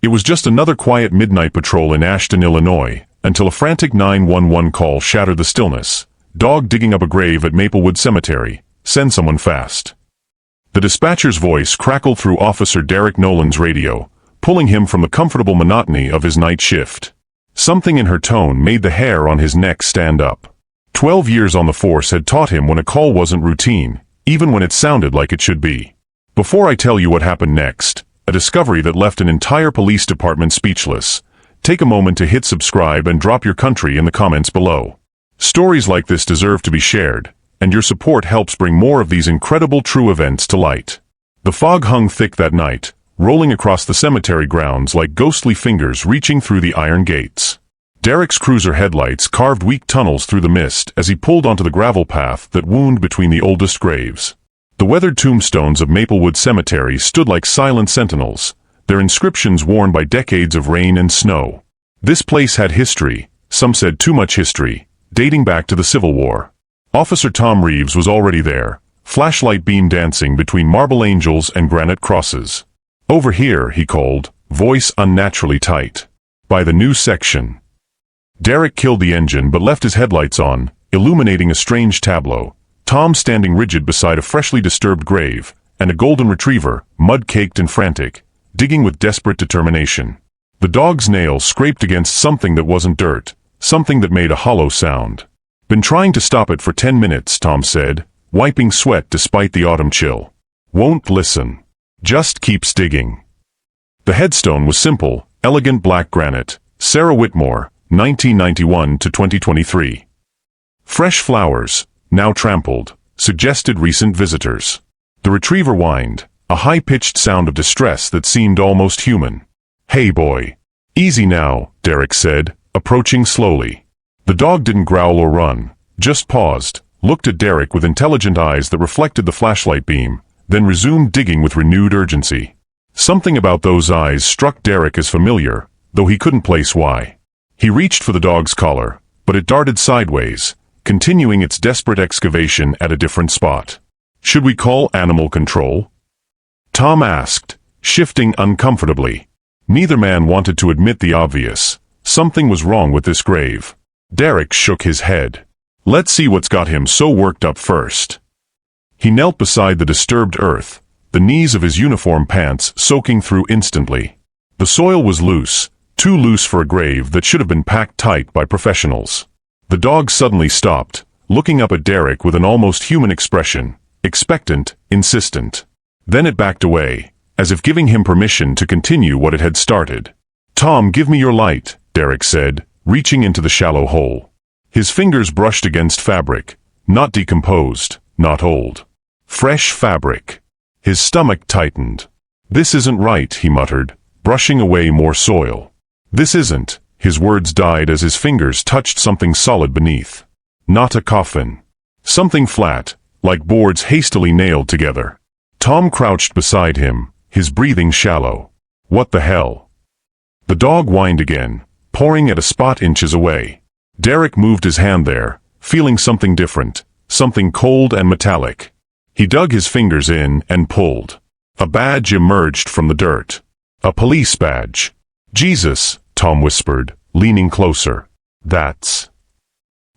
It was just another quiet midnight patrol in Ashton, Illinois, until a frantic 911 call shattered the stillness. Dog digging up a grave at Maplewood Cemetery. Send someone fast. The dispatcher's voice crackled through Officer Derrick Nolan's radio, pulling him from the comfortable monotony of his night shift. Something in her tone made the hair on his neck stand up. 12 years on the force had taught him when a call wasn't routine, even when it sounded like it should be. Before I tell you what happened next, a discovery that left an entire police department speechless, take a moment to hit subscribe and drop your country in the comments below. Stories like this deserve to be shared, and your support helps bring more of these incredible true events to light. The fog hung thick that night, rolling across the cemetery grounds like ghostly fingers reaching through the iron gates. Derrick's cruiser headlights carved weak tunnels through the mist as he pulled onto the gravel path that wound between the oldest graves. The weathered tombstones of Maplewood Cemetery stood like silent sentinels, their inscriptions worn by decades of rain and snow. This place had history, some said too much history, dating back to the Civil War. Officer Tom Reeves was already there, flashlight beam dancing between marble angels and granite crosses. "Over here," he called, voice unnaturally tight. "By the new section." Derrick killed the engine but left his headlights on, illuminating a strange tableau. Tom standing rigid beside a freshly disturbed grave, and a golden retriever, mud-caked and frantic, digging with desperate determination. The dog's nail scraped against something that wasn't dirt, something that made a hollow sound. "Been trying to stop it for 10 minutes, Tom said, wiping sweat despite the autumn chill. "Won't listen. Just keeps digging." The headstone was simple, elegant black granite, Sarah Whitmore, 1991 to 2023. Fresh flowers, now trampled, suggested recent visitors. The retriever whined, a high-pitched sound of distress that seemed almost human. "Hey boy. Easy now," Derrick said, approaching slowly. The dog didn't growl or run, just paused, looked at Derrick with intelligent eyes that reflected the flashlight beam, then resumed digging with renewed urgency. Something about those eyes struck Derrick as familiar, though he couldn't place why. He reached for the dog's collar, but it darted sideways, continuing its desperate excavation at a different spot. "Should we call animal control?" Tom asked, shifting uncomfortably. Neither man wanted to admit the obvious. Something was wrong with this grave. Derrick shook his head. "Let's see what's got him so worked up first." He knelt beside the disturbed earth, the knees of his uniform pants soaking through instantly. The soil was loose, too loose for a grave that should have been packed tight by professionals. The dog suddenly stopped, looking up at Derrick with an almost human expression, expectant, insistent. Then it backed away, as if giving him permission to continue what it had started. "Tom, give me your light," Derrick said, reaching into the shallow hole. His fingers brushed against fabric, not decomposed, not old. Fresh fabric. His stomach tightened. "This isn't right," he muttered, brushing away more soil. "This isn't." His words died as his fingers touched something solid beneath. Not a coffin. Something flat, like boards hastily nailed together. Tom crouched beside him, his breathing shallow. "What the hell?" The dog whined again, pouring at a spot inches away. Derrick moved his hand there, feeling something different, something cold and metallic. He dug his fingers in and pulled. A badge emerged from the dirt. A police badge. "Jesus," Tom whispered, leaning closer. "That's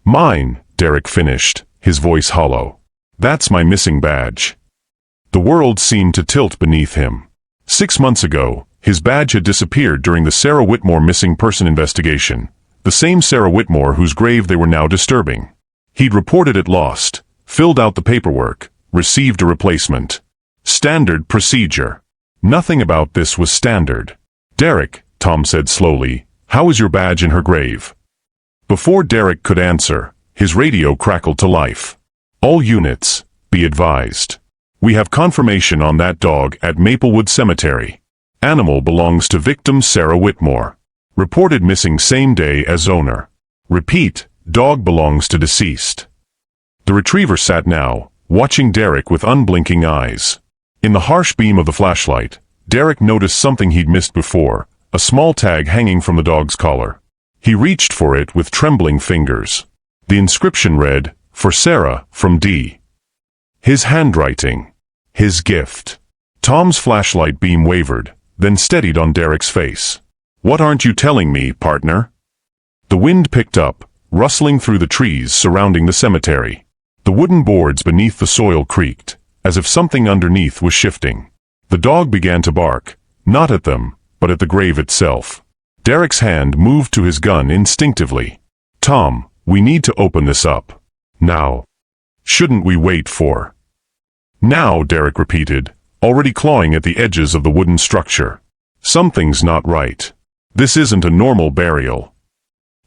mine," Derrick finished, his voice hollow. "That's my missing badge." The world seemed to tilt beneath him. 6 months ago, his badge had disappeared during the Sarah Whitmore missing person investigation, the same Sarah Whitmore whose grave they were now disturbing. He'd reported it lost, filled out the paperwork, received a replacement. Standard procedure. Nothing about this was standard. "Derrick," Tom said slowly, "how is your badge in her grave?" Before Derrick could answer, his radio crackled to life. "All units, be advised. We have confirmation on that dog at Maplewood Cemetery. Animal belongs to victim Sarah Whitmore. Reported missing same day as owner. Repeat, dog belongs to deceased." The retriever sat now, watching Derrick with unblinking eyes. In the harsh beam of the flashlight, Derrick noticed something he'd missed before, a small tag hanging from the dog's collar. He reached for it with trembling fingers. The inscription read, "For Sarah, from D." His handwriting. His gift. Tom's flashlight beam wavered, then steadied on Derrick's face. "What aren't you telling me, partner?" The wind picked up, rustling through the trees surrounding the cemetery. The wooden boards beneath the soil creaked, as if something underneath was shifting. The dog began to bark, not at them, but at the grave itself. Derrick's hand moved to his gun instinctively. "Tom, we need to open this up. Now. Shouldn't we wait for?" "Now," Derrick repeated, already clawing at the edges of the wooden structure. "Something's not right. This isn't a normal burial."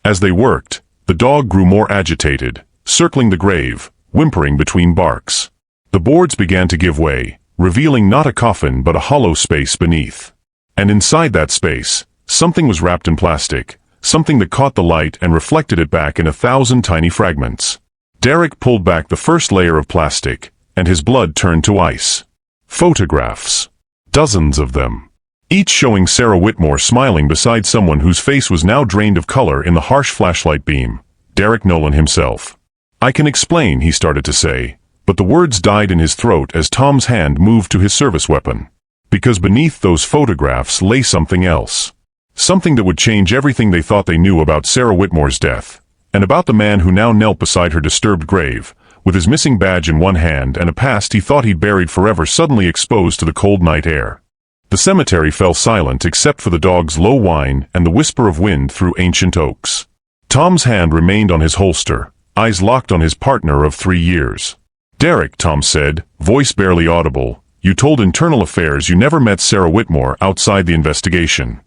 As they worked, the dog grew more agitated, circling the grave, whimpering between barks. The boards began to give way, revealing not a coffin but a hollow space beneath. And inside that space, something was wrapped in plastic, something that caught the light and reflected it back in 1,000 tiny fragments. Derrick pulled back the first layer of plastic, and his blood turned to ice. Photographs. Dozens of them. Each showing Sarah Whitmore smiling beside someone whose face was now drained of color in the harsh flashlight beam, Derrick Nolan himself. "I can explain," he started to say, but the words died in his throat as Tom's hand moved to his service weapon. Because beneath those photographs lay something else. Something that would change everything they thought they knew about Sarah Whitmore's death, and about the man who now knelt beside her disturbed grave, with his missing badge in one hand and a past he thought he'd buried forever suddenly exposed to the cold night air. The cemetery fell silent except for the dog's low whine and the whisper of wind through ancient oaks. Tom's hand remained on his holster, eyes locked on his partner of 3 years. "Derrick," Tom said, voice barely audible, "you told Internal Affairs you never met Sarah Whitmore outside the investigation."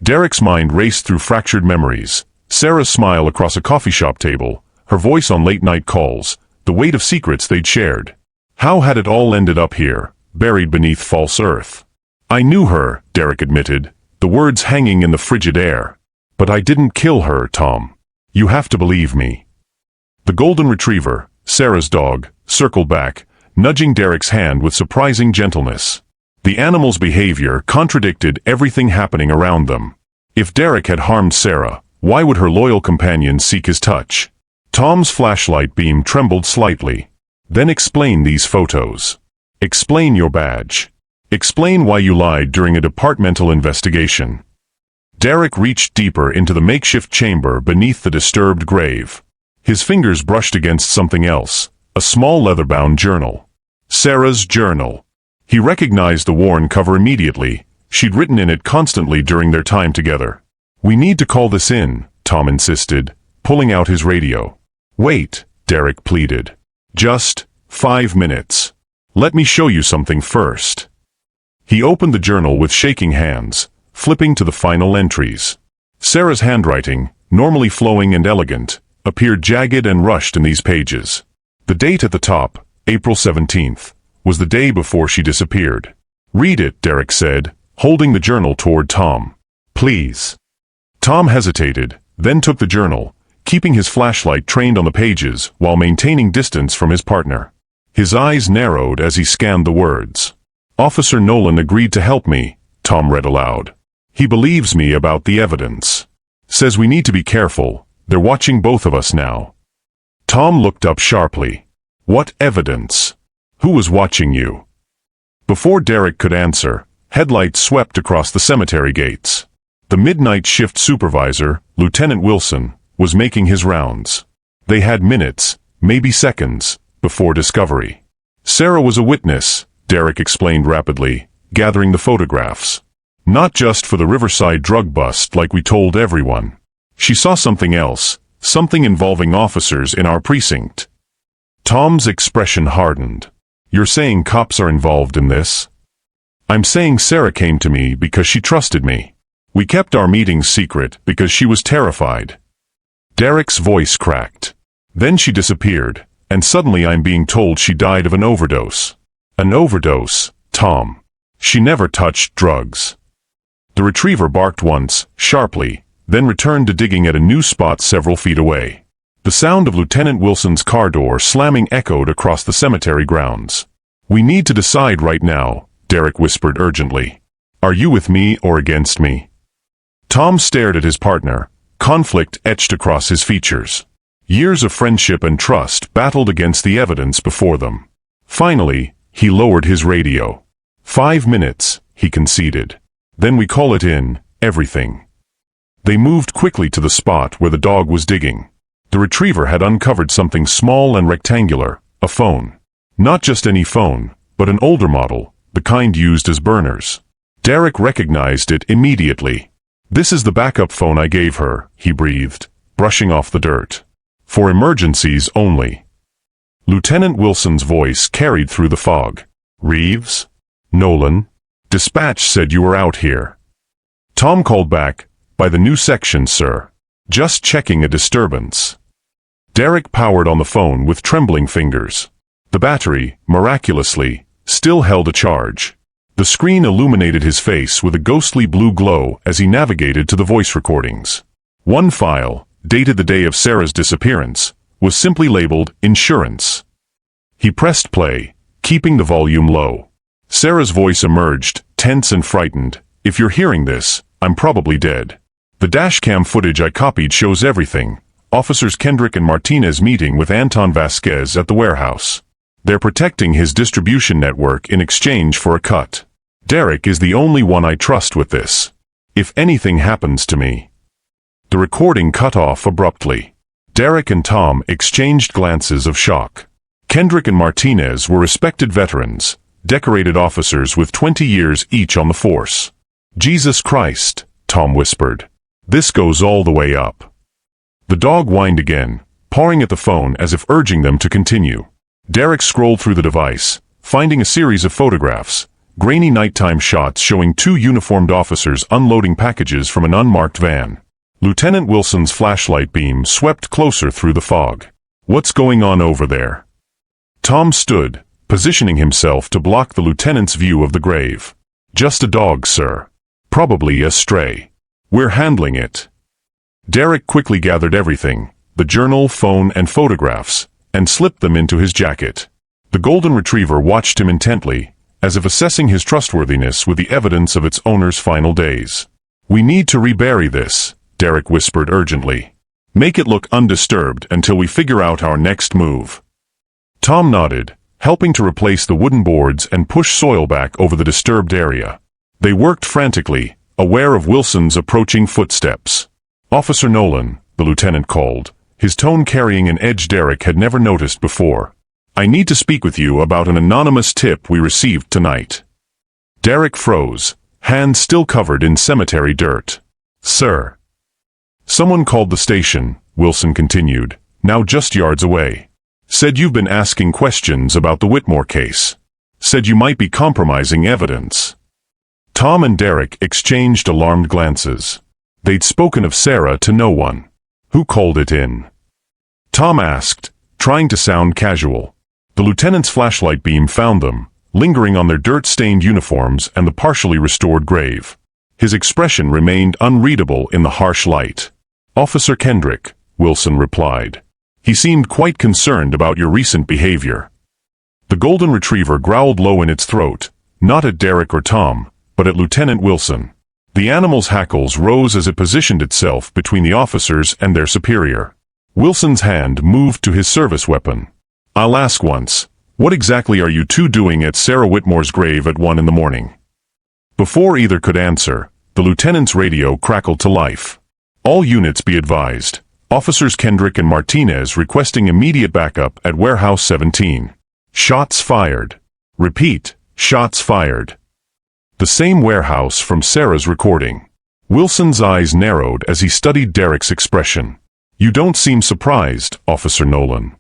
Derrick's mind raced through fractured memories. Sarah's smile across a coffee shop table, her voice on late-night calls, the weight of secrets they'd shared. How had it all ended up here, buried beneath false earth? "I knew her," Derrick admitted, the words hanging in the frigid air. "But I didn't kill her, Tom. You have to believe me." The golden retriever, Sarah's dog, circled back, nudging Derrick's hand with surprising gentleness. The animal's behavior contradicted everything happening around them. If Derrick had harmed Sarah, why would her loyal companion seek his touch? Tom's flashlight beam trembled slightly. "Then explain these photos. Explain your badge. Explain why you lied during a departmental investigation." Derrick reached deeper into the makeshift chamber beneath the disturbed grave. His fingers brushed against something else, a small leather-bound journal. Sarah's journal. He recognized the worn cover immediately. She'd written in it constantly during their time together. "We need to call this in," Tom insisted, pulling out his radio. "Wait," Derrick pleaded. "Just 5 minutes. Let me show you something first." He opened the journal with shaking hands, flipping to the final entries. Sarah's handwriting, normally flowing and elegant, appeared jagged and rushed in these pages. The date at the top, April 17th, was the day before she disappeared. "Read it," Derrick said, holding the journal toward Tom. "Please." Tom hesitated, then took the journal, keeping his flashlight trained on the pages while maintaining distance from his partner. His eyes narrowed as he scanned the words. "Officer Nolan agreed to help me," Tom read aloud. "He believes me about the evidence. Says we need to be careful. They're watching both of us now." Tom looked up sharply. "What evidence? Who was watching you?" Before Derrick could answer, headlights swept across the cemetery gates. The midnight shift supervisor, Lieutenant Wilson, was making his rounds. They had minutes, maybe seconds, before discovery. "Sarah was a witness," Derrick explained rapidly, gathering the photographs. "Not just for the Riverside drug bust like we told everyone. She saw something else, something involving officers in our precinct." Tom's expression hardened. "You're saying cops are involved in this?" "I'm saying Sarah came to me because she trusted me. We kept our meetings secret because she was terrified." Derrick's voice cracked. "Then she disappeared, and suddenly I'm being told she died of an overdose." "An overdose, Tom. She never touched drugs." The retriever barked once, sharply, then returned to digging at a new spot several feet away. The sound of Lieutenant Wilson's car door slamming echoed across the cemetery grounds. "We need to decide right now," Derrick whispered urgently. "Are you with me or against me?" Tom stared at his partner, conflict etched across his features. Years of friendship and trust battled against the evidence before them. Finally, he lowered his radio. 5 minutes, he conceded. Then we call it in, everything. They moved quickly to the spot where the dog was digging. The retriever had uncovered something small and rectangular, a phone. Not just any phone, but an older model, the kind used as burners. Derrick recognized it immediately. "This is the backup phone I gave her," he breathed, brushing off the dirt. "For emergencies only." Lieutenant Wilson's voice carried through the fog. "Reeves? Nolan? Dispatch said you were out here." Tom called back, "By the new section, sir. Just checking a disturbance." Derrick powered on the phone with trembling fingers. The battery, miraculously, still held a charge. The screen illuminated his face with a ghostly blue glow as he navigated to the voice recordings. One file, dated the day of Sarah's disappearance, was simply labeled Insurance. He pressed play, keeping the volume low. Sarah's voice emerged, tense and frightened. "If you're hearing this, I'm probably dead. The dashcam footage I copied shows everything. Officers Kendrick and Martinez meeting with Anton Vasquez at the warehouse. They're protecting his distribution network in exchange for a cut. Derrick is the only one I trust with this. If anything happens to me." The recording cut off abruptly. Derrick and Tom exchanged glances of shock. Kendrick and Martinez were respected veterans, decorated officers with 20 years each on the force. "Jesus Christ," Tom whispered. "This goes all the way up." The dog whined again, pawing at the phone as if urging them to continue. Derrick scrolled through the device, finding a series of photographs, grainy nighttime shots showing two uniformed officers unloading packages from an unmarked van. Lieutenant Wilson's flashlight beam swept closer through the fog. "What's going on over there?" Tom stood, positioning himself to block the lieutenant's view of the grave. "Just a dog, sir. Probably a stray. We're handling it." Derrick quickly gathered everything, the journal, phone, and photographs, and slipped them into his jacket. The golden retriever watched him intently, as if assessing his trustworthiness with the evidence of its owner's final days. "We need to rebury this," Derrick whispered urgently. "Make it look undisturbed until we figure out our next move." Tom nodded, helping to replace the wooden boards and push soil back over the disturbed area. They worked frantically, aware of Wilson's approaching footsteps. "Officer Nolan," the lieutenant called, his tone carrying an edge Derrick had never noticed before. "I need to speak with you about an anonymous tip we received tonight." Derrick froze, hands still covered in cemetery dirt. "Sir." "Someone called the station," Wilson continued, now just yards away. "Said you've been asking questions about the Whitmore case. Said you might be compromising evidence." Tom and Derrick exchanged alarmed glances. They'd spoken of Sarah to no one. "Who called it in?" Tom asked, trying to sound casual. The lieutenant's flashlight beam found them, lingering on their dirt-stained uniforms and the partially restored grave. His expression remained unreadable in the harsh light. "Officer Kendrick," Wilson replied. "He seemed quite concerned about your recent behavior." The golden retriever growled low in its throat, not at Derrick or Tom, but at Lieutenant Wilson. The animal's hackles rose as it positioned itself between the officers and their superior. Wilson's hand moved to his service weapon. "I'll ask once, what exactly are you two doing at Sarah Whitmore's grave at 1 a.m? Before either could answer, the lieutenant's radio crackled to life. "All units be advised. Officers Kendrick and Martinez requesting immediate backup at Warehouse 17. Shots fired. Repeat, shots fired." The same warehouse from Sarah's recording. Wilson's eyes narrowed as he studied Derrick's expression. "You don't seem surprised, Officer Nolan."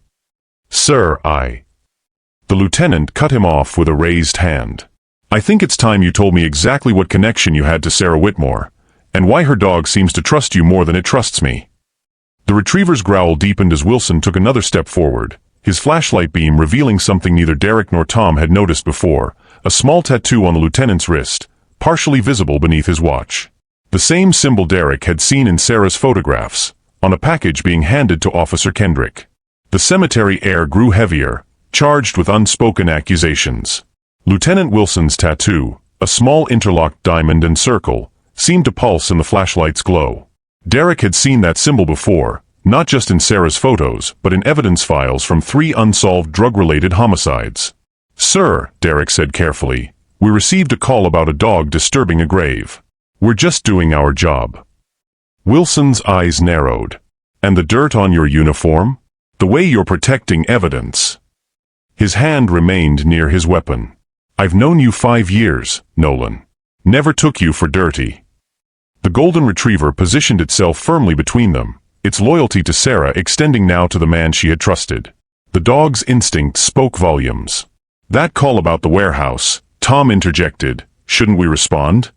"Sir, The lieutenant cut him off with a raised hand. "I think it's time you told me exactly what connection you had to Sarah Whitmore, and why her dog seems to trust you more than it trusts me." The retriever's growl deepened as Wilson took another step forward, his flashlight beam revealing something neither Derrick nor Tom had noticed before, a small tattoo on the lieutenant's wrist, partially visible beneath his watch. The same symbol Derrick had seen in Sarah's photographs, on a package being handed to Officer Kendrick. The cemetery air grew heavier, charged with unspoken accusations. Lieutenant Wilson's tattoo, a small interlocked diamond and circle, seemed to pulse in the flashlight's glow. Derrick had seen that symbol before, not just in Sarah's photos, but in evidence files from 3 unsolved drug-related homicides. "Sir," Derrick said carefully, "we received a call about a dog disturbing a grave. We're just doing our job." Wilson's eyes narrowed. "And the dirt on your uniform? The way you're protecting evidence." His hand remained near his weapon. "I've known you 5 years, Nolan. Never took you for dirty." The golden retriever positioned itself firmly between them, its loyalty to Sarah extending now to the man she had trusted. The dog's instinct spoke volumes. "That call about the warehouse," Tom interjected. "Shouldn't we respond?"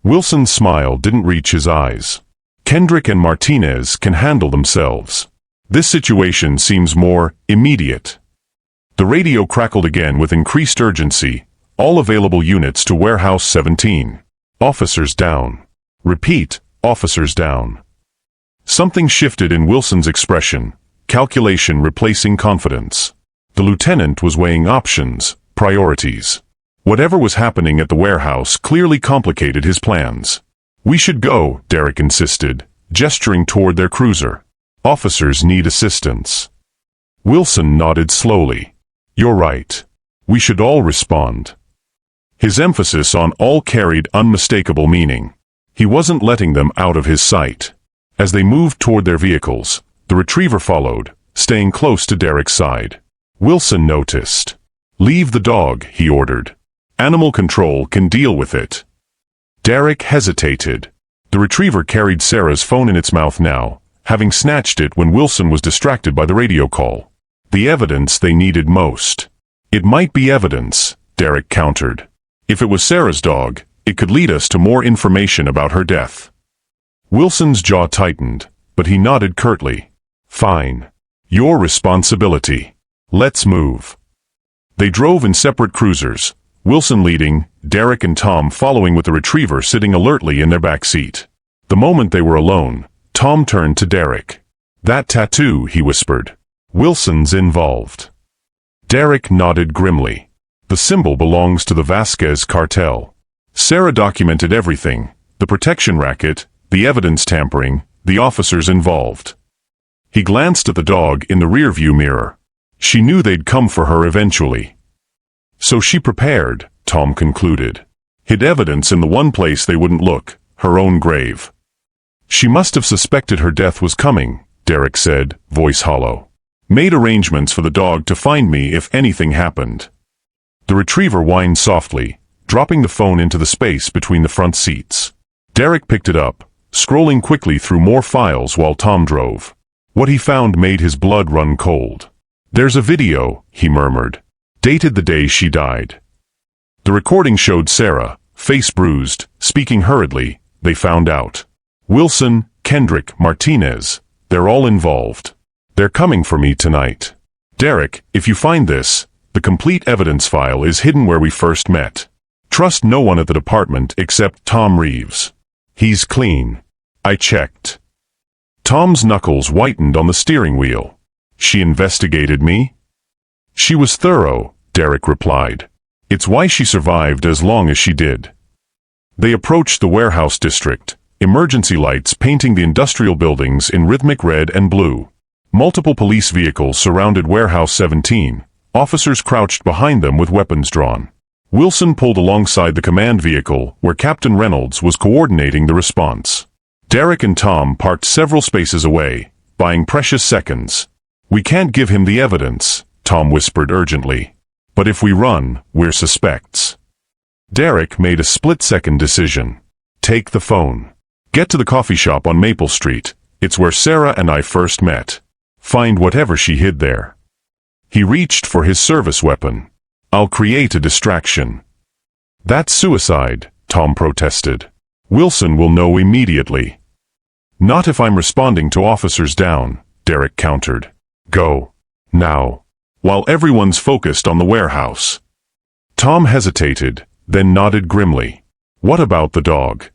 Wilson's smile didn't reach his eyes. "Kendrick and Martinez can handle themselves. This situation seems more immediate." The radio crackled again with increased urgency. "All available units to Warehouse 17. Officers down." "Repeat, officers down." Something shifted in Wilson's expression, calculation replacing confidence. The lieutenant was weighing options, priorities. Whatever was happening at the warehouse clearly complicated his plans. "We should go," Derrick insisted, gesturing toward their cruiser. "Officers need assistance." Wilson nodded slowly. "You're right. We should all respond." His emphasis on all carried unmistakable meaning. He wasn't letting them out of his sight. As they moved toward their vehicles, the retriever followed, staying close to Derrick's side. Wilson noticed. "Leave the dog," he ordered. "Animal control can deal with it." Derrick hesitated. The retriever carried Sarah's phone in its mouth now, having snatched it when Wilson was distracted by the radio call. The evidence they needed most. "It might be evidence," Derrick countered. "If it was Sarah's dog, it could lead us to more information about her death." Wilson's jaw tightened, but he nodded curtly. "Fine. Your responsibility. Let's move." They drove in separate cruisers, Wilson leading, Derrick and Tom following with the retriever sitting alertly in their back seat. The moment they were alone, Tom turned to Derrick. "That tattoo," he whispered. "Wilson's involved." Derrick nodded grimly. "The symbol belongs to the Vasquez cartel. Sarah documented everything, the protection racket, the evidence tampering, the officers involved." He glanced at the dog in the rearview mirror. She knew they'd come for her eventually. "So she prepared," Tom concluded. "Hid evidence in the one place they wouldn't look, her own grave." "She must have suspected her death was coming," Derrick said, voice hollow. "Made arrangements for the dog to find me if anything happened." The retriever whined softly, dropping the phone into the space between the front seats. Derrick picked it up, scrolling quickly through more files while Tom drove. What he found made his blood run cold. "There's a video," he murmured. "Dated the day she died." The recording showed Sarah, face bruised, speaking hurriedly. They found out. "Wilson, Kendrick, Martinez, they're all involved. They're coming for me tonight. Derrick, if you find this, the complete evidence file is hidden where we first met. Trust no one at the department except Tom Reeves. He's clean. I checked." Tom's knuckles whitened on the steering wheel. "She investigated me?" "She was thorough," Derrick replied. "It's why she survived as long as she did." They approached the warehouse district, emergency lights painting the industrial buildings in rhythmic red and blue. Multiple police vehicles surrounded Warehouse 17, officers crouched behind them with weapons drawn. Wilson pulled alongside the command vehicle where Captain Reynolds was coordinating the response. Derrick and Tom parked several spaces away, buying precious seconds. "We can't give him the evidence," Tom whispered urgently. "But if we run, we're suspects." Derrick made a split-second decision. "Take the phone. Get to the coffee shop on Maple Street. It's where Sarah and I first met. Find whatever she hid there." He reached for his service weapon. "I'll create a distraction." "That's suicide," Tom protested. "Wilson will know immediately." "Not if I'm responding to officers down," Derrick countered. "Go. Now. While everyone's focused on the warehouse." Tom hesitated, then nodded grimly. "What about the dog?"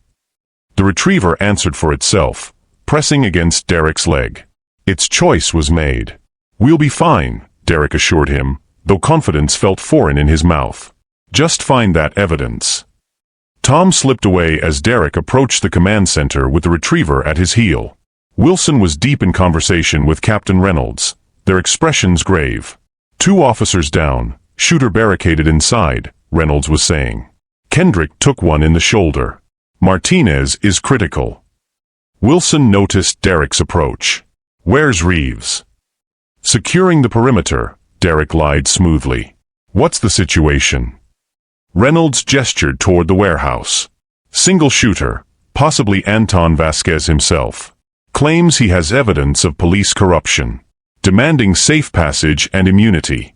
The retriever answered for itself, pressing against Derrick's leg. Its choice was made. "We'll be fine," Derrick assured him, though confidence felt foreign in his mouth. "Just find that evidence." Tom slipped away as Derrick approached the command center with the retriever at his heel. Wilson was deep in conversation with Captain Reynolds, their expressions grave. "2 officers down, shooter barricaded inside," Reynolds was saying. "Kendrick took one in the shoulder. Martinez is critical. Wilson noticed Derrick's approach. Where's Reeves? Securing the perimeter, Derrick lied smoothly. What's the situation? Reynolds gestured toward the warehouse. Single shooter, possibly Anton Vasquez himself. Claims he has evidence of police corruption. Demanding safe passage and immunity.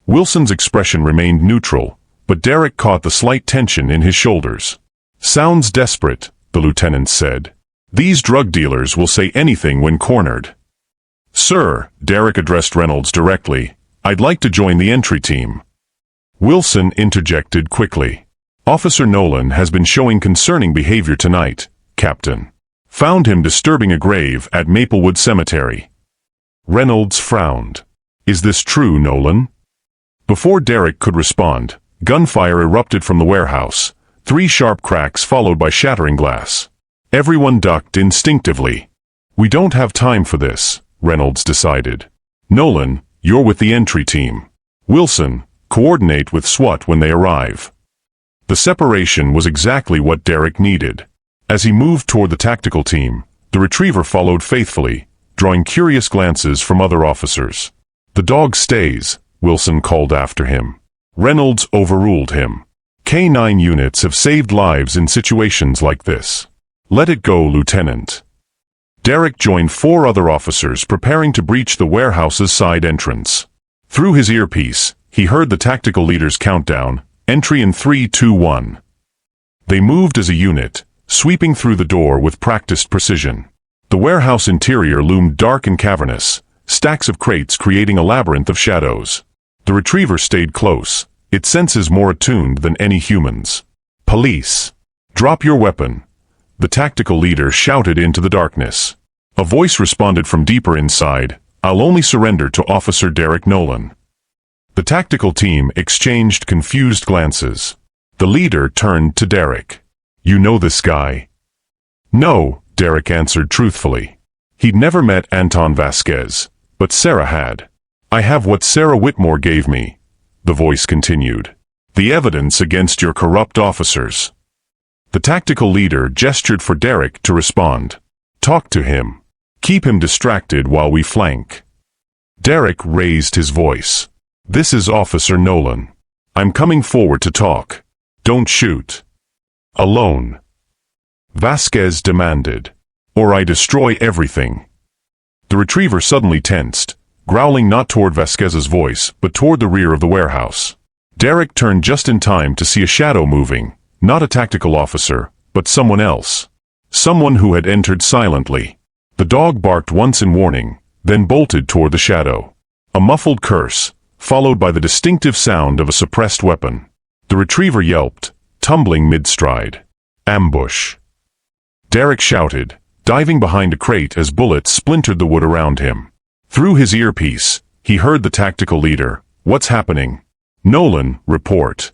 Wilson's expression remained neutral, but Derrick caught the slight tension in his shoulders. Sounds desperate, the lieutenant said. These drug dealers will say anything when cornered. Sir, Derrick addressed Reynolds directly, I'd like to join the entry team. Wilson interjected quickly. Officer Nolan has been showing concerning behavior tonight, Captain. Found him disturbing a grave at Maplewood Cemetery. Reynolds frowned. Is this true, Nolan? Before Derrick could respond, gunfire erupted from the warehouse, 3 sharp cracks followed by shattering glass. Everyone ducked instinctively. We don't have time for this, Reynolds decided. Nolan, you're with the entry team. Wilson, coordinate with SWAT when they arrive. The separation was exactly what Derrick needed. As he moved toward the tactical team, the retriever followed faithfully, drawing curious glances from other officers. The dog stays, Wilson called after him. Reynolds overruled him. K-9 units have saved lives in situations like this. Let it go, Lieutenant. Derrick joined 4 other officers preparing to breach the warehouse's side entrance. Through his earpiece, he heard the tactical leader's countdown, entry in 3, 2, 1. They moved as a unit, sweeping through the door with practiced precision. The warehouse interior loomed dark and cavernous, stacks of crates creating a labyrinth of shadows. The retriever stayed close, its senses more attuned than any human's. Police! Drop your weapon! The tactical leader shouted into the darkness. A voice responded from deeper inside, I'll only surrender to Officer Derrick Nolan. The tactical team exchanged confused glances. The leader turned to Derrick. You know this guy? No, Derrick answered truthfully. He'd never met Anton Vasquez, but Sarah had. I have what Sarah Whitmore gave me, the voice continued. The evidence against your corrupt officers. The tactical leader gestured for Derrick to respond. Talk to him. Keep him distracted while we flank. Derrick raised his voice. This is Officer Nolan. I'm coming forward to talk. Don't shoot. Alone. Vasquez demanded. Or I destroy everything. The retriever suddenly tensed, growling not toward Vasquez's voice, but toward the rear of the warehouse. Derrick turned just in time to see a shadow moving, not a tactical officer, but someone else. Someone who had entered silently. The dog barked once in warning, then bolted toward the shadow. A muffled curse, followed by the distinctive sound of a suppressed weapon. The retriever yelped, tumbling mid-stride. Ambush. Derrick shouted, diving behind a crate as bullets splintered the wood around him. Through his earpiece, he heard the tactical leader. What's happening? Nolan, report.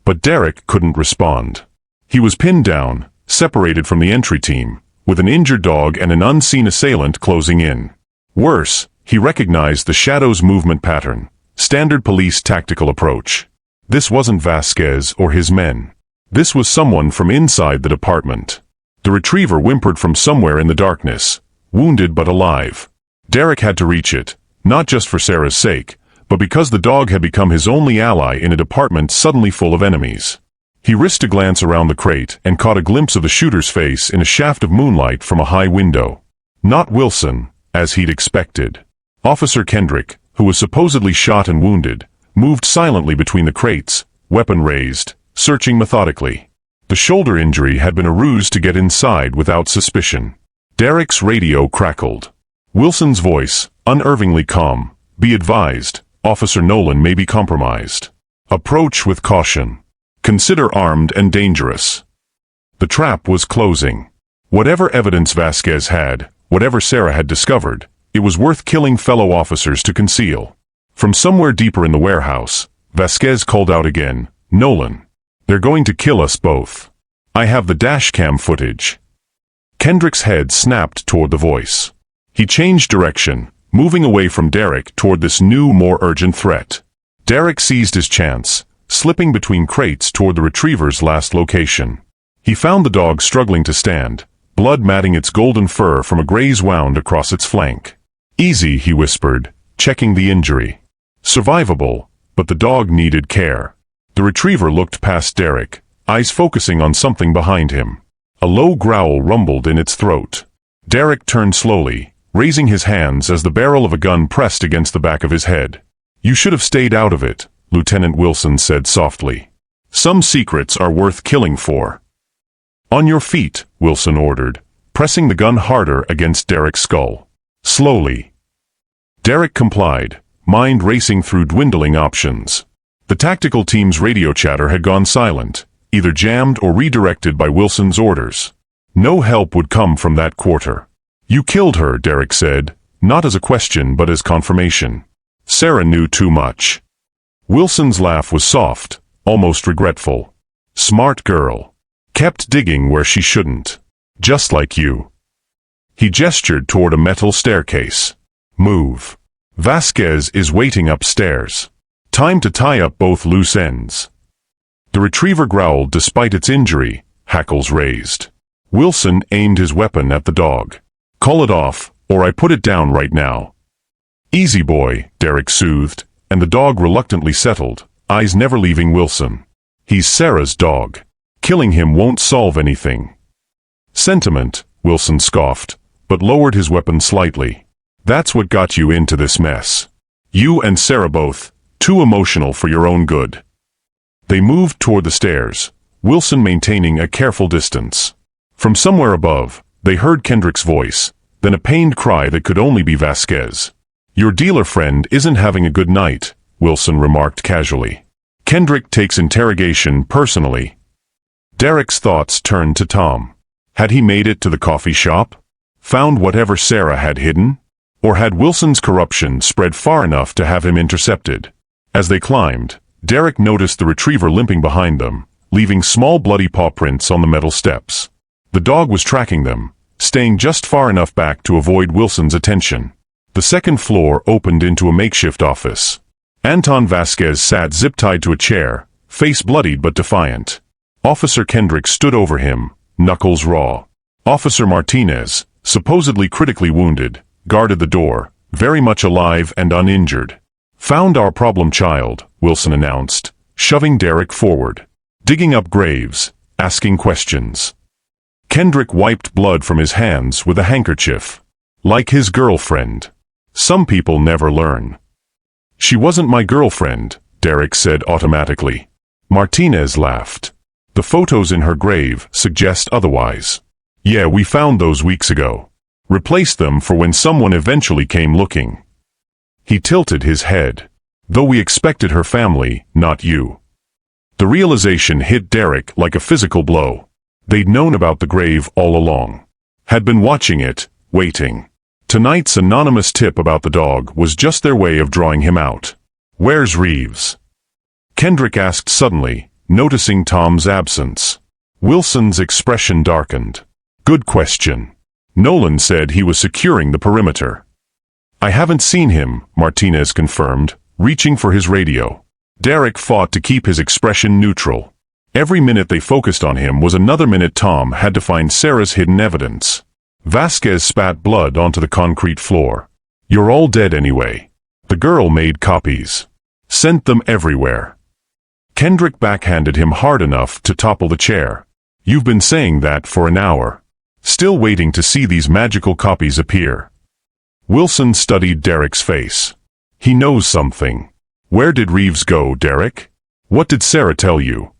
But Derrick couldn't respond. He was pinned down, separated from the entry team, with an injured dog and an unseen assailant closing in. Worse, he recognized the shadow's movement pattern, standard police tactical approach. This wasn't Vasquez or his men. This was someone from inside the department. The retriever whimpered from somewhere in the darkness, wounded but alive. Derrick had to reach it, not just for Sarah's sake, but because the dog had become his only ally in a department suddenly full of enemies. He risked a glance around the crate and caught a glimpse of the shooter's face in a shaft of moonlight from a high window. Not Wilson, as he'd expected. Officer Kendrick, who was supposedly shot and wounded, moved silently between the crates, weapon raised, searching methodically. The shoulder injury had been a ruse to get inside without suspicion. Derrick's radio crackled. Wilson's voice, unervingly calm. Be advised, Officer Nolan may be compromised. Approach with caution. Consider armed and dangerous. The trap was closing. Whatever evidence Vasquez had, whatever Sarah had discovered, it was worth killing fellow officers to conceal. From somewhere deeper in the warehouse, Vasquez called out again, Nolan. They're going to kill us both. I have the dashcam footage. Kendrick's head snapped toward the voice. He changed direction, moving away from Derrick toward this new, more urgent threat. Derrick seized his chance, slipping between crates toward the retriever's last location. He found the dog struggling to stand, blood matting its golden fur from a graze wound across its flank. "Easy," he whispered, checking the injury. "Survivable, but the dog needed care." The retriever looked past Derrick, eyes focusing on something behind him. A low growl rumbled in its throat. Derrick turned slowly, raising his hands as the barrel of a gun pressed against the back of his head. "You should have stayed out of it," Lieutenant Wilson said softly. "Some secrets are worth killing for." "On your feet," Wilson ordered, pressing the gun harder against Derrick's skull. Slowly. Derrick complied, mind racing through dwindling options. The tactical team's radio chatter had gone silent, either jammed or redirected by Wilson's orders. No help would come from that quarter. "You killed her," Derrick said, not as a question but as confirmation. "Sarah knew too much." Wilson's laugh was soft, almost regretful. "Smart girl. Kept digging where she shouldn't. Just like you." He gestured toward a metal staircase. "Move. Vasquez is waiting upstairs. Time to tie up both loose ends." The retriever growled despite its injury, hackles raised. Wilson aimed his weapon at the dog. "Call it off, or I put it down right now." "Easy boy," Derrick soothed, and the dog reluctantly settled, eyes never leaving Wilson. "He's Sarah's dog. Killing him won't solve anything." "Sentiment," Wilson scoffed, but lowered his weapon slightly. "That's what got you into this mess. You and Sarah both, too emotional for your own good." They moved toward the stairs, Wilson maintaining a careful distance. From somewhere above, they heard Kendrick's voice, then a pained cry that could only be Vasquez. "Your dealer friend isn't having a good night," Wilson remarked casually. "Kendrick takes interrogation personally." Derrick's thoughts turned to Tom. Had he made it to the coffee shop? Found whatever Sarah had hidden? Or had Wilson's corruption spread far enough to have him intercepted? As they climbed, Derrick noticed the retriever limping behind them, leaving small bloody paw prints on the metal steps. The dog was tracking them, staying just far enough back to avoid Wilson's attention. The second floor opened into a makeshift office. Anton Vasquez sat zip-tied to a chair, face bloodied but defiant. Officer Kendrick stood over him, knuckles raw. Officer Martinez, supposedly critically wounded, guarded the door, very much alive and uninjured. "Found our problem child," Wilson announced, shoving Derrick forward. "Digging up graves, asking questions." Kendrick wiped blood from his hands with a handkerchief. Like his girlfriend. Some people never learn. "She wasn't my girlfriend," Derrick said automatically. Martinez laughed. "The photos in her grave suggest otherwise." "Yeah, we found those weeks ago. Replaced them for when someone eventually came looking." He tilted his head. "Though we expected her family, not you." The realization hit Derrick like a physical blow. They'd known about the grave all along. Had been watching it, waiting. Tonight's anonymous tip about the dog was just their way of drawing him out. "Where's Reeves?" Kendrick asked suddenly, noticing Tom's absence. Wilson's expression darkened. "Good question. Nolan said he was securing the perimeter." "I haven't seen him," Martinez confirmed, reaching for his radio. Derrick fought to keep his expression neutral. Every minute they focused on him was another minute Tom had to find Sarah's hidden evidence. Vasquez spat blood onto the concrete floor. "You're all dead anyway." The girl made copies. Sent them everywhere. Kendrick backhanded him hard enough to topple the chair. "You've been saying that for an hour. Still waiting to see these magical copies appear." Wilson studied Derrick's face. "He knows something. Where did Reeves go, Derrick? What did Sarah tell you?"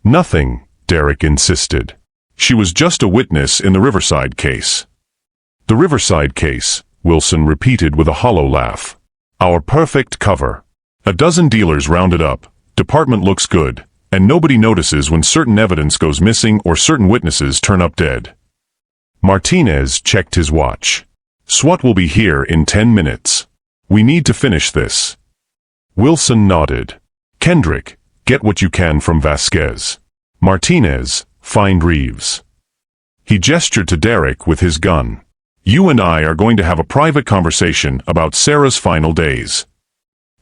"Nothing," Derrick insisted. "She was just a witness in the Riverside case." "The Riverside case," Wilson repeated with a hollow laugh. "Our perfect cover. A dozen dealers rounded up, department looks good, and nobody notices when certain evidence goes missing or certain witnesses turn up dead." Martinez checked his watch. "SWAT will be here in 10 minutes. We need to finish this." Wilson nodded. "Kendrick, get what you can from Vasquez. Martinez, find Reeves." He gestured to Derrick with his gun. "You and I are going to have a private conversation about Sarah's final days."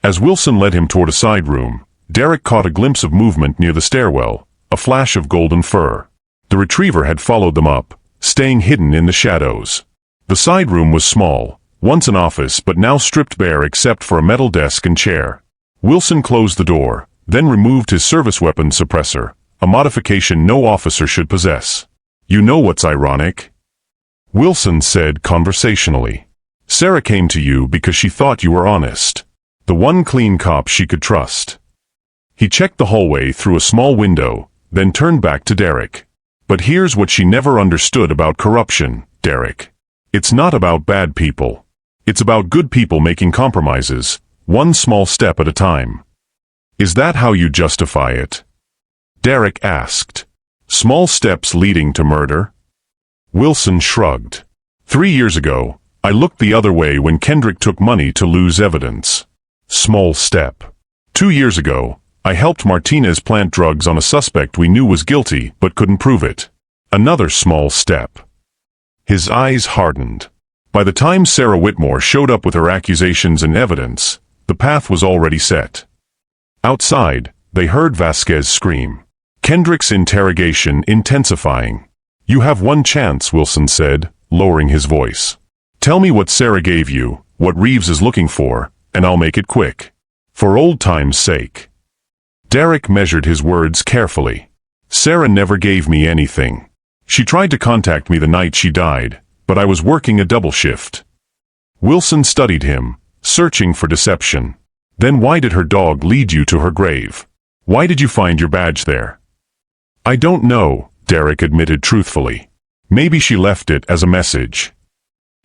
As Wilson led him toward a side room, Derrick caught a glimpse of movement near the stairwell, a flash of golden fur. The retriever had followed them up, staying hidden in the shadows. The side room was small, once an office but now stripped bare except for a metal desk and chair. Wilson closed the door, then removed his service weapon suppressor, a modification no officer should possess. "You know what's ironic?" Wilson said conversationally. "Sarah came to you because she thought you were honest. The one clean cop she could trust." He checked the hallway through a small window, then turned back to Derrick. "But here's what she never understood about corruption, Derrick. It's not about bad people. It's about good people making compromises, one small step at a time." "Is that how you justify it?" Derrick asked. "Small steps leading to murder?" Wilson shrugged. 3 years ago, I looked the other way when Kendrick took money to lose evidence. Small step. 2 years ago, I helped Martinez plant drugs on a suspect we knew was guilty but couldn't prove it. Another small step. His eyes hardened. By the time Sarah Whitmore showed up with her accusations and evidence, the path was already set. Outside, they heard Vasquez scream. Kendrick's interrogation intensifying. "You have one chance," Wilson said, lowering his voice. "Tell me what Sarah gave you, what Reeves is looking for, and I'll make it quick. For old time's sake." Derrick measured his words carefully. "Sarah never gave me anything. She tried to contact me the night she died, but I was working a double shift." Wilson studied him, searching for deception. "Then why did her dog lead you to her grave? Why did you find your badge there?" "I don't know," Derrick admitted truthfully. "Maybe she left it as a message."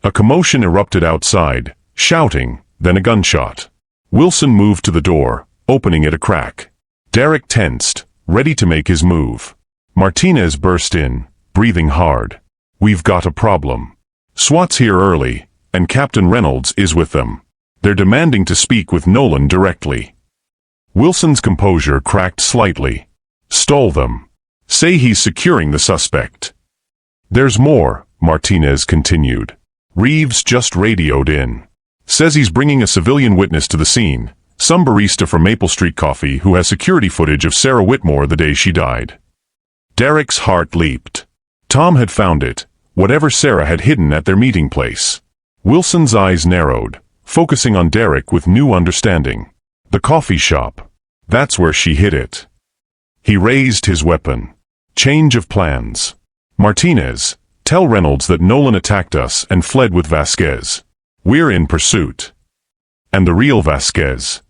A commotion erupted outside, shouting, then a gunshot. Wilson moved to the door, opening it a crack. Derrick tensed, ready to make his move. Martinez burst in, breathing hard. "We've got a problem. SWAT's here early, and Captain Reynolds is with them. They're demanding to speak with Nolan directly." Wilson's composure cracked slightly. "Stall them. Say he's securing the suspect." "There's more," Martinez continued. "Reeves just radioed in. Says he's bringing a civilian witness to the scene, some barista from Maple Street Coffee who has security footage of Sarah Whitmore the day she died." Derrick's heart leaped. Tom had found it, whatever Sarah had hidden at their meeting place. Wilson's eyes narrowed, focusing on Derrick with new understanding. The coffee shop. That's where she hid it. He raised his weapon. Change of plans. "Martinez, tell Reynolds that Nolan attacked us and fled with Vasquez. We're in pursuit." "And the real Vasquez?"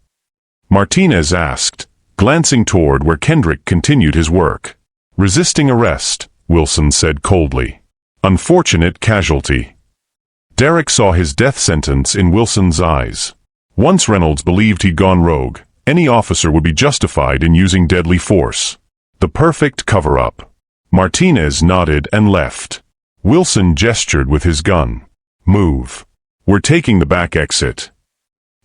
Martinez asked, glancing toward where Kendrick continued his work. "Resisting arrest," Wilson said coldly. "Unfortunate casualty." Derrick saw his death sentence in Wilson's eyes. Once Reynolds believed he'd gone rogue, any officer would be justified in using deadly force. The perfect cover-up. Martinez nodded and left. Wilson gestured with his gun. "Move. We're taking the back exit."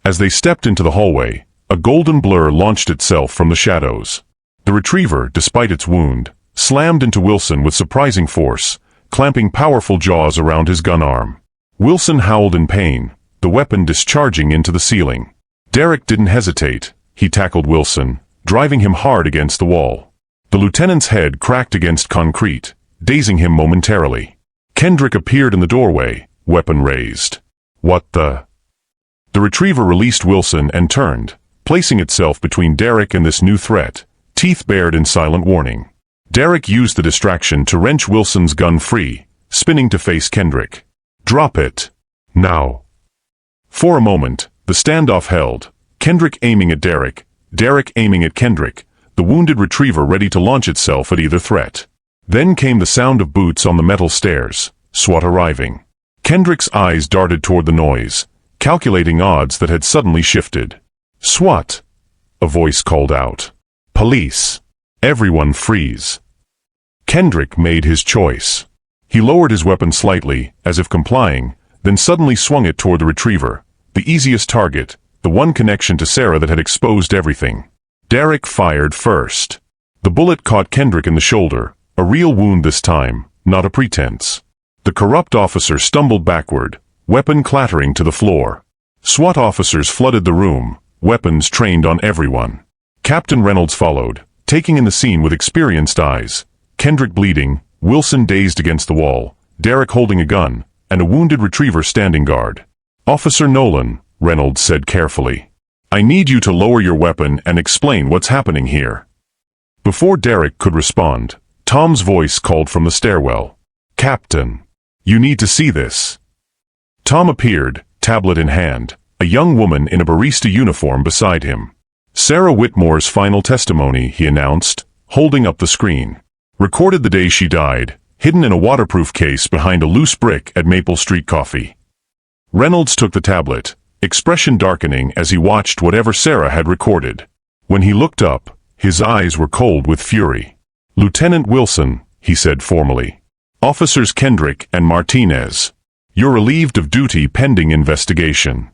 As they stepped into the hallway, a golden blur launched itself from the shadows. The retriever, despite its wound, slammed into Wilson with surprising force, clamping powerful jaws around his gun arm. Wilson howled in pain, the weapon discharging into the ceiling. Derrick didn't hesitate. He tackled Wilson, driving him hard against the wall. The lieutenant's head cracked against concrete, dazing him momentarily. Kendrick appeared in the doorway, weapon raised. "What the?" The retriever released Wilson and turned, placing itself between Derrick and this new threat, teeth bared in silent warning. Derrick used the distraction to wrench Wilson's gun free, spinning to face Kendrick. "Drop it. Now." For a moment, the standoff held, Kendrick aiming at Derrick, Derrick aiming at Kendrick, the wounded retriever ready to launch itself at either threat. Then came the sound of boots on the metal stairs, SWAT arriving. Kendrick's eyes darted toward the noise, calculating odds that had suddenly shifted. "SWAT!" a voice called out. "Police! Everyone freeze!" Kendrick made his choice. He lowered his weapon slightly, as if complying, then suddenly swung it toward the retriever, the easiest target, the one connection to Sarah that had exposed everything. Derrick fired first. The bullet caught Kendrick in the shoulder, a real wound this time, not a pretense. The corrupt officer stumbled backward, weapon clattering to the floor. SWAT officers flooded the room, weapons trained on everyone. Captain Reynolds followed, taking in the scene with experienced eyes, Kendrick bleeding, Wilson dazed against the wall, Derrick holding a gun, and a wounded retriever standing guard. "Officer Nolan," Reynolds said carefully, "I need you to lower your weapon and explain what's happening here." Before Derrick could respond, Tom's voice called from the stairwell. "Captain, you need to see this." Tom appeared, tablet in hand, a young woman in a barista uniform beside him. "Sarah Whitmore's final testimony," he announced, holding up the screen. "Recorded the day she died, hidden in a waterproof case behind a loose brick at Maple Street Coffee." Reynolds took the tablet, expression darkening as he watched whatever Sarah had recorded. When he looked up, his eyes were cold with fury. "Lieutenant Wilson," he said formally. "Officers Kendrick and Martinez. You're relieved of duty pending investigation."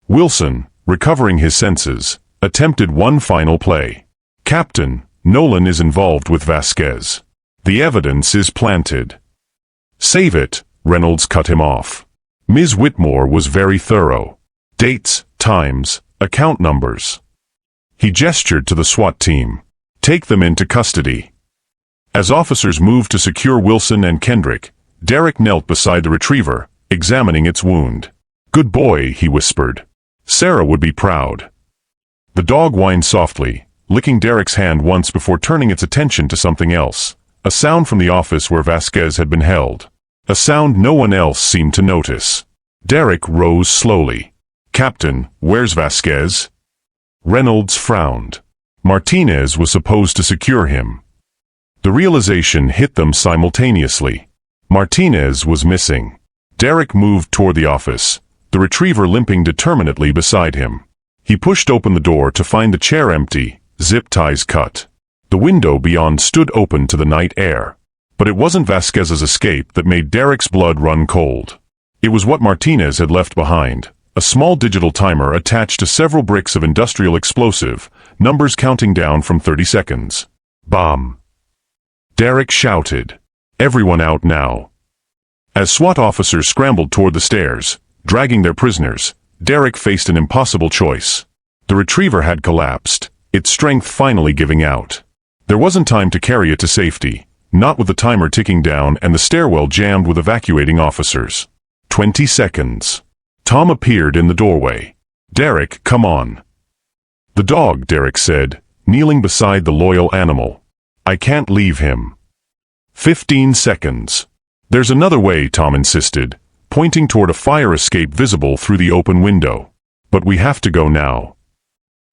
Wilson, recovering his senses, attempted one final play. "Captain, Nolan is involved with Vasquez. The evidence is planted." "Save it," Reynolds cut him off. "Ms. Whitmore was very thorough. Dates, times, account numbers." He gestured to the SWAT team. "Take them into custody." As officers moved to secure Wilson and Kendrick, Derrick knelt beside the retriever, examining its wound. "Good boy," he whispered. "Sarah would be proud." The dog whined softly, licking Derrick's hand once before turning its attention to something else, a sound from the office where Vasquez had been held. A sound no one else seemed to notice. Derrick rose slowly. "Captain, where's Vasquez?" Reynolds frowned. Martinez was supposed to secure him. The realization hit them simultaneously. Martinez was missing. Derrick moved toward the office, the retriever limping determinedly beside him. He pushed open the door to find the chair empty, zip ties cut. The window beyond stood open to the night air. But it wasn't Vasquez's escape that made Derrick's blood run cold. It was what Martinez had left behind, a small digital timer attached to several bricks of industrial explosive, numbers counting down from 30 seconds. Bomb. Derrick shouted. "Everyone out now." As SWAT officers scrambled toward the stairs, dragging their prisoners, Derrick faced an impossible choice. The retriever had collapsed, its strength finally giving out. There wasn't time to carry it to safety, not with the timer ticking down and the stairwell jammed with evacuating officers. 20 seconds. Tom appeared in the doorway. "Derrick, come on." "The dog," Derrick said, kneeling beside the loyal animal. "I can't leave him." 15 seconds. "There's another way," Tom insisted, pointing toward a fire escape visible through the open window. "But we have to go now."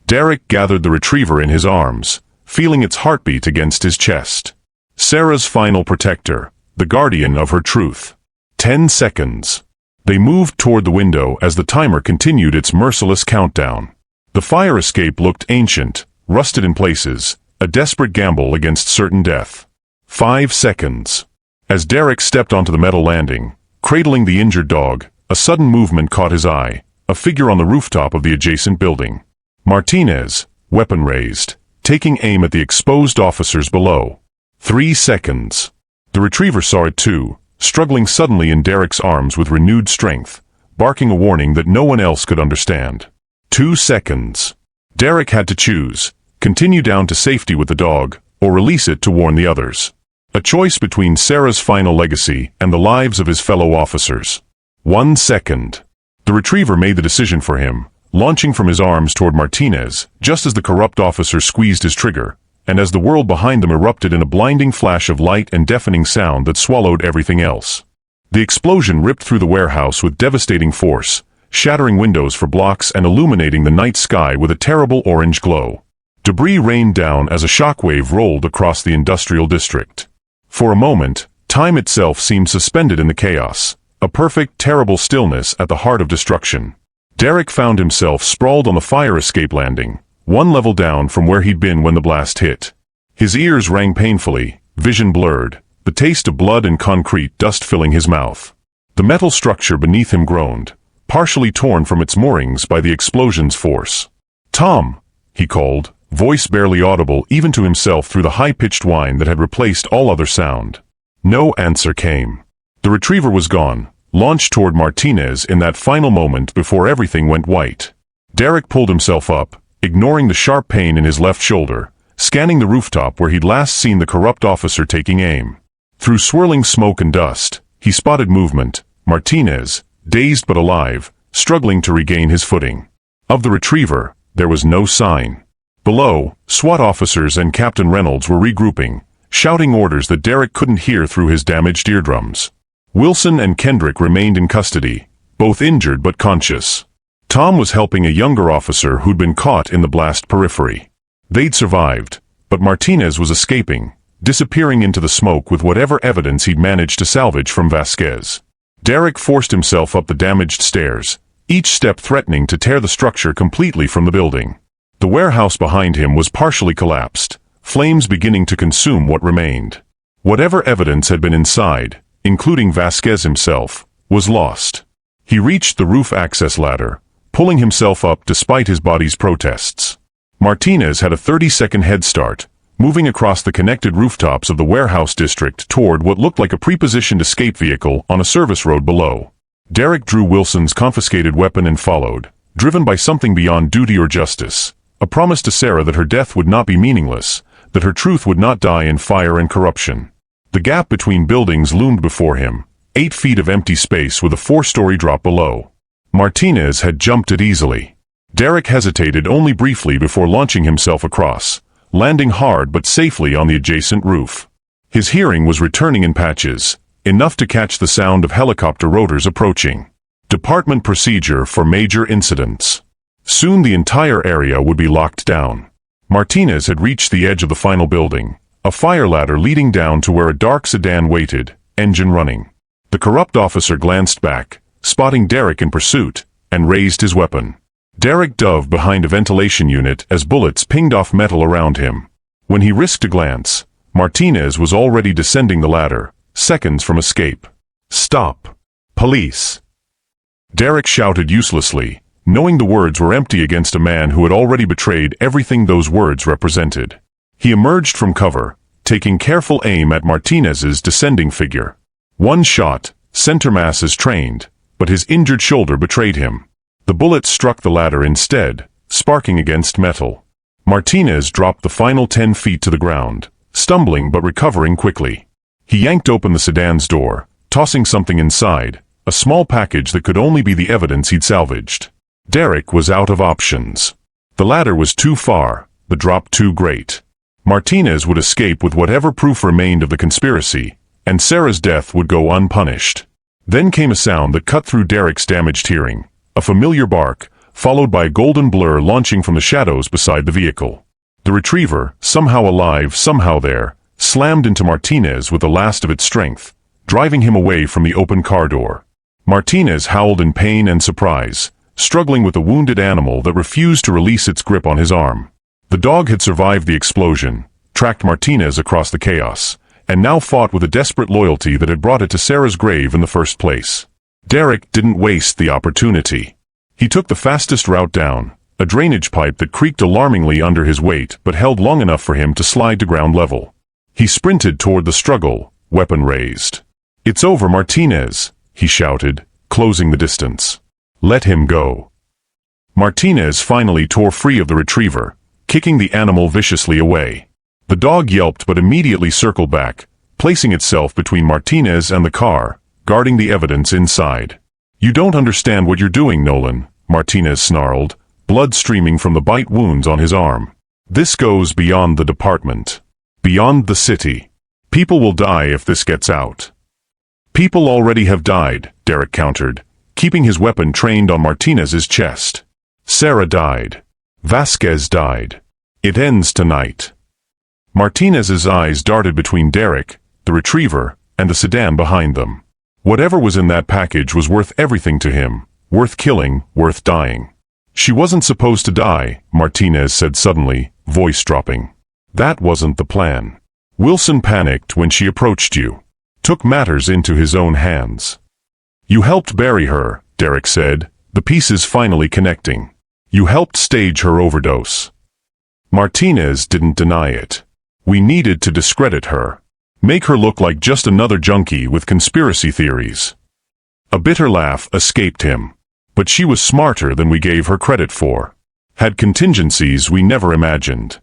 Derrick gathered the retriever in his arms, feeling its heartbeat against his chest. Sarah's final protector, the guardian of her truth. 10 seconds. They moved toward the window as the timer continued its merciless countdown. The fire escape looked ancient, rusted in places, a desperate gamble against certain death. 5 seconds. As Derrick stepped onto the metal landing, cradling the injured dog, a sudden movement caught his eye, a figure on the rooftop of the adjacent building. Martinez, weapon raised, taking aim at the exposed officers below. 3 seconds. The retriever saw it too, struggling suddenly in Derrick's arms with renewed strength, barking a warning that no one else could understand. 2 seconds. Derrick had to choose, continue down to safety with the dog, or release it to warn the others. A choice between Sarah's final legacy and the lives of his fellow officers. 1 second. The retriever made the decision for him, launching from his arms toward Martinez, just as the corrupt officer squeezed his trigger, and as the world behind them erupted in a blinding flash of light and deafening sound that swallowed everything else. The explosion ripped through the warehouse with devastating force, shattering windows for blocks and illuminating the night sky with a terrible orange glow. Debris rained down as a shockwave rolled across the industrial district. For a moment, time itself seemed suspended in the chaos, a perfect, terrible stillness at the heart of destruction. Derrick found himself sprawled on the fire escape landing, one level down from where he'd been when the blast hit. His ears rang painfully, vision blurred, the taste of blood and concrete dust filling his mouth. The metal structure beneath him groaned, partially torn from its moorings by the explosion's force. "Tom!" he called, voice barely audible even to himself through the high-pitched whine that had replaced all other sound. No answer came. The retriever was gone, launched toward Martinez in that final moment before everything went white. Derrick pulled himself up, ignoring the sharp pain in his left shoulder, scanning the rooftop where he'd last seen the corrupt officer taking aim. Through swirling smoke and dust, he spotted movement. Martinez, dazed but alive, struggling to regain his footing. Of the retriever, there was no sign. Below, SWAT officers and Captain Reynolds were regrouping, shouting orders that Derrick couldn't hear through his damaged eardrums. Wilson and Kendrick remained in custody, both injured but conscious. Tom was helping a younger officer who'd been caught in the blast periphery. They'd survived, but Martinez was escaping, disappearing into the smoke with whatever evidence he'd managed to salvage from Vasquez. Derrick forced himself up the damaged stairs, each step threatening to tear the structure completely from the building. The warehouse behind him was partially collapsed, flames beginning to consume what remained. Whatever evidence had been inside, including Vasquez himself, was lost. He reached the roof access ladder, pulling himself up despite his body's protests. Martinez had a 30-second head start, moving across the connected rooftops of the warehouse district toward what looked like a prepositioned escape vehicle on a service road below. Derrick drew Wilson's confiscated weapon and followed, driven by something beyond duty or justice, a promise to Sarah that her death would not be meaningless, that her truth would not die in fire and corruption. The gap between buildings loomed before him, 8 feet of empty space with a 4-story drop below. Martinez had jumped it easily. Derrick hesitated only briefly before launching himself across, landing hard but safely on the adjacent roof. His hearing was returning in patches, enough to catch the sound of helicopter rotors approaching. Department procedure for major incidents. Soon the entire area would be locked down. Martinez had reached the edge of the final building, a fire ladder leading down to where a dark sedan waited, engine running. The corrupt officer glanced back, spotting Derrick in pursuit, and raised his weapon. Derrick dove behind a ventilation unit as bullets pinged off metal around him. When he risked a glance, Martinez was already descending the ladder, seconds from escape. "Stop! Police!" Derrick shouted uselessly, knowing the words were empty against a man who had already betrayed everything those words represented. He emerged from cover, taking careful aim at Martinez's descending figure. One shot, center mass as trained, but his injured shoulder betrayed him. The bullet struck the ladder instead, sparking against metal. Martinez dropped the final 10 feet to the ground, stumbling but recovering quickly. He yanked open the sedan's door, tossing something inside, a small package that could only be the evidence he'd salvaged. Derrick was out of options. The ladder was too far, the drop too great. Martinez would escape with whatever proof remained of the conspiracy, and Sarah's death would go unpunished. Then came a sound that cut through Derrick's damaged hearing, a familiar bark, followed by a golden blur launching from the shadows beside the vehicle. The retriever, somehow alive, somehow there, slammed into Martinez with the last of its strength, driving him away from the open car door. Martinez howled in pain and surprise, struggling with a wounded animal that refused to release its grip on his arm. The dog had survived the explosion, tracked Martinez across the chaos, and now fought with a desperate loyalty that had brought it to Sarah's grave in the first place. Derrick didn't waste the opportunity. He took the fastest route down, a drainage pipe that creaked alarmingly under his weight but held long enough for him to slide to ground level. He sprinted toward the struggle, weapon raised. "It's over, Martinez," he shouted, closing the distance. "Let him go." Martinez finally tore free of the retriever, kicking the animal viciously away. The dog yelped but immediately circled back, placing itself between Martinez and the car, guarding the evidence inside. "You don't understand what you're doing, Nolan," Martinez snarled, blood streaming from the bite wounds on his arm. "This goes beyond the department. Beyond the city. People will die if this gets out." "People already have died," Derrick countered, keeping his weapon trained on Martinez's chest. "Sarah died. Vasquez died. It ends tonight." Martinez's eyes darted between Derrick, the retriever, and the sedan behind them. Whatever was in that package was worth everything to him, worth killing, worth dying. "She wasn't supposed to die," Martinez said suddenly, voice dropping. "That wasn't the plan. Wilson panicked when she approached you. Took matters into his own hands. You helped bury her," Derrick said, the pieces finally connecting. "You helped stage her overdose." Martinez didn't deny it. "We needed to discredit her. Make her look like just another junkie with conspiracy theories." A bitter laugh escaped him. "But she was smarter than we gave her credit for. Had contingencies we never imagined."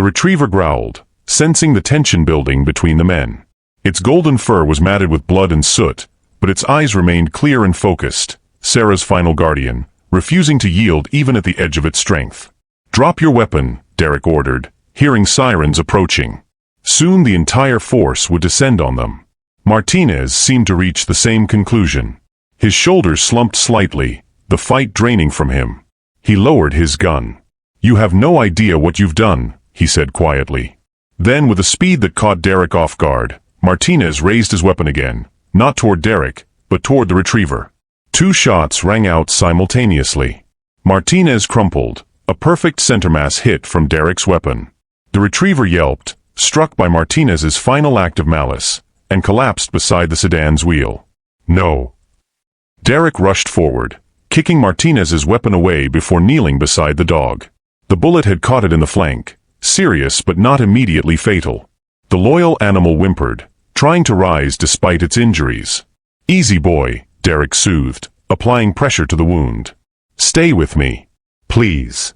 The retriever growled, sensing the tension building between the men. Its golden fur was matted with blood and soot, but its eyes remained clear and focused, Sarah's final guardian, refusing to yield even at the edge of its strength. "Drop your weapon," Derrick ordered, hearing sirens approaching. Soon the entire force would descend on them. Martinez seemed to reach the same conclusion. His shoulders slumped slightly, the fight draining from him. He lowered his gun. "You have no idea what you've done," he said quietly. Then, with a speed that caught Derrick off guard, Martinez raised his weapon again, not toward Derrick, but toward the retriever. 2 shots rang out simultaneously. Martinez crumpled, a perfect centermass hit from Derrick's weapon. The retriever yelped, struck by Martinez's final act of malice, and collapsed beside the sedan's wheel. "No." Derrick rushed forward, kicking Martinez's weapon away before kneeling beside the dog. The bullet had caught it in the flank, serious but not immediately fatal. The loyal animal whimpered, trying to rise despite its injuries. "Easy boy," Derrick soothed, applying pressure to the wound. "Stay with me. Please."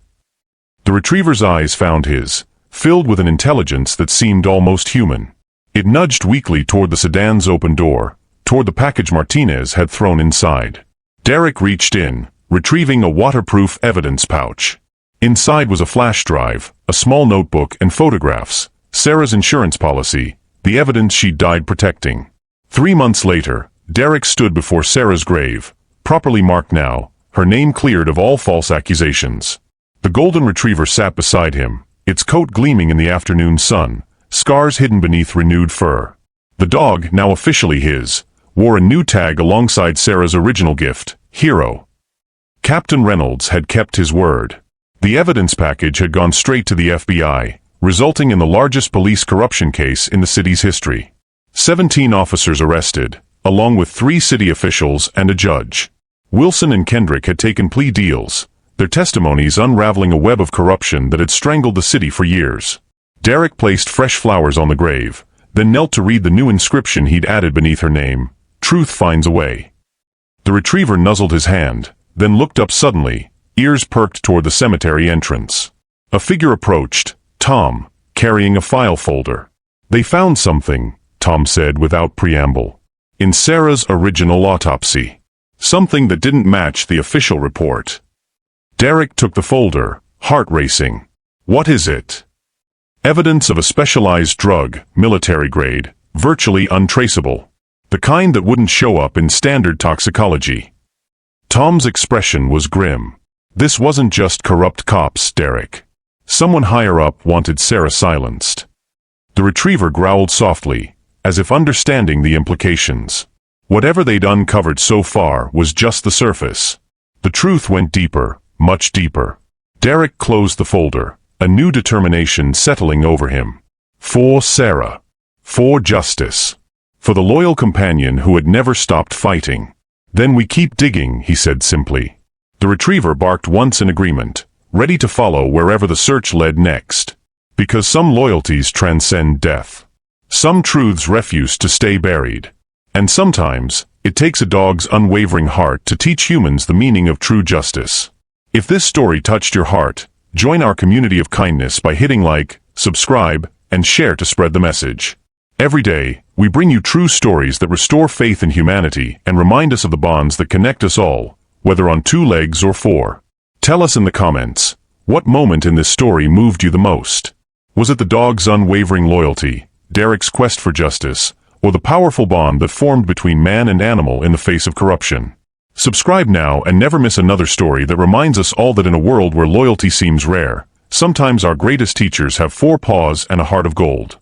The retriever's eyes found his, filled with an intelligence that seemed almost human. It nudged weakly toward the sedan's open door, toward the package Martinez had thrown inside. Derrick reached in, retrieving a waterproof evidence pouch. Inside was a flash drive, a small notebook and photographs, Sarah's insurance policy, the evidence she'd died protecting. 3 months later, Derrick stood before Sarah's grave, properly marked now, her name cleared of all false accusations. The golden retriever sat beside him, its coat gleaming in the afternoon sun, scars hidden beneath renewed fur. The dog, now officially his, wore a new tag alongside Sarah's original gift, Hero. Captain Reynolds had kept his word. The evidence package had gone straight to the FBI, resulting in the largest police corruption case in the city's history. 17 officers arrested, along with 3 city officials and a judge. Wilson and Kendrick had taken plea deals, their testimonies unraveling a web of corruption that had strangled the city for years. Derrick placed fresh flowers on the grave, then knelt to read the new inscription he'd added beneath her name, "Truth finds a way." The retriever nuzzled his hand, then looked up suddenly, ears perked toward the cemetery entrance. A figure approached, Tom, carrying a file folder. "They found something," Tom said without preamble. "In Sarah's original autopsy. Something that didn't match the official report." Derrick took the folder, heart racing. "What is it?" "Evidence of a specialized drug, military grade, virtually untraceable. The kind that wouldn't show up in standard toxicology." Tom's expression was grim. This wasn't just corrupt cops, Derrick. Someone higher up wanted Sarah silenced. The retriever growled softly, as if understanding the implications. Whatever they'd uncovered so far was just the surface. The truth went deeper, much deeper. Derrick closed the folder, a new determination settling over him. For Sarah. For justice. For the loyal companion who had never stopped fighting. "Then we keep digging," he said simply. The retriever barked once in agreement, ready to follow wherever the search led next. Because some loyalties transcend death. Some truths refuse to stay buried. And sometimes, it takes a dog's unwavering heart to teach humans the meaning of true justice. If this story touched your heart, join our community of kindness by hitting like, subscribe, and share to spread the message. Every day, we bring you true stories that restore faith in humanity and remind us of the bonds that connect us all, whether on 2 legs or 4. Tell us in the comments, what moment in this story moved you the most? Was it the dog's unwavering loyalty, Derrick's quest for justice, or the powerful bond that formed between man and animal in the face of corruption? Subscribe now and never miss another story that reminds us all that in a world where loyalty seems rare, sometimes our greatest teachers have 4 paws and a heart of gold.